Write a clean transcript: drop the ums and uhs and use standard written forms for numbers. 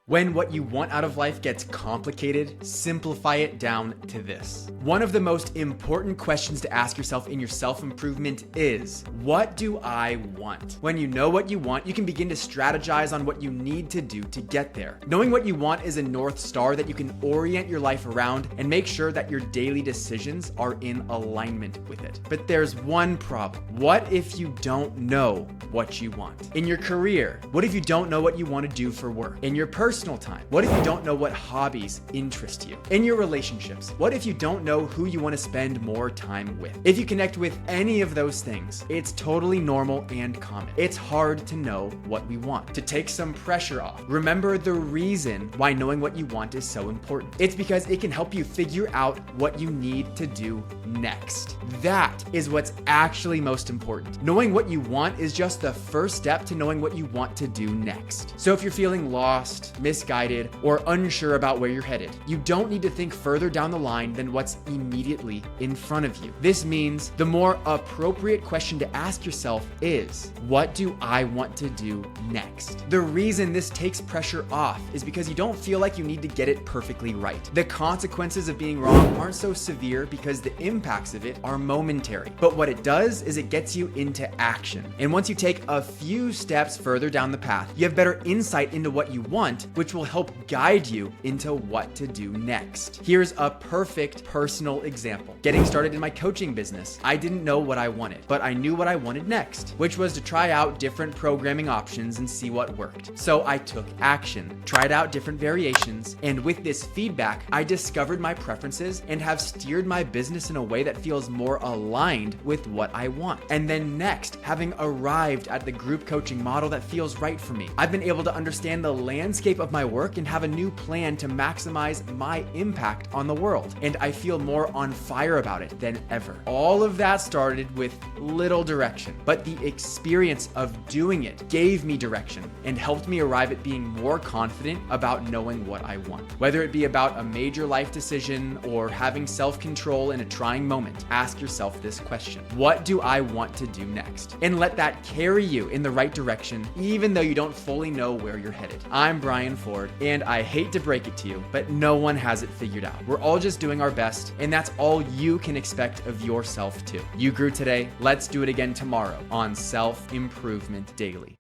When what you want out of life gets complicated, simplify it down to this. One of the most important questions to ask yourself in your self-improvement is, what do I want? When you know what you want, you can begin to strategize on what you need to do to get there. Knowing what you want is a North Star that you can orient your life around and make sure that your daily decisions are in alignment with it. But there's one problem. What if you don't know what you want? In your career, what if you don't know what you want to do for work? In your personal time, what if you don't know what hobbies interest you? In your relationships, what if you don't know who you want to spend more time with? If you connect with any of those things, it's totally normal and common. It's hard to know what we want. To take some pressure off, remember the reason why knowing what you want is so important. It's because it can help you figure out what you need to do next. That is what's actually most important. Knowing what you want is just the first step to knowing what you want to do next. So if you're feeling lost, misguided, or unsure about where you're headed, you don't need to think further down the line than what's immediately in front of you. This means the more appropriate question to ask yourself is, what do I want to do next? The reason this takes pressure off is because you don't feel like you need to get it perfectly right. The consequences of being wrong aren't so severe because the impacts of it are momentary. But what it does is it gets you into action. And once you take a few steps further down the path, you have better insight into what you want, which will help guide you into what to do next. Here's a perfect personal example. Getting started in my coaching business, I didn't know what I wanted, but I knew what I wanted next, which was to try out different programming options and see what worked. So I took action, tried out different variations, and with this feedback, I discovered my preferences and have steered my business in a way that feels more aligned with what I want. And then next, having arrived at the group coaching model that feels right for me, I've been able to understand the landscape of my work and have a new plan to maximize my impact on the world. And I feel more on fire about it than ever. All of that started with little direction, but the experience of doing it gave me direction and helped me arrive at being more confident about knowing what I want. Whether it be about a major life decision or having self-control in a trying moment, ask yourself this question: what do I want to do next? And let that carry you in the right direction, even though you don't fully know where you're headed. I'm Brian Ford, and I hate to break it to you, but no one has it figured out. We're all just doing our best, and that's all you can expect of yourself too. You grew today. Let's do it again tomorrow on Self Improvement Daily.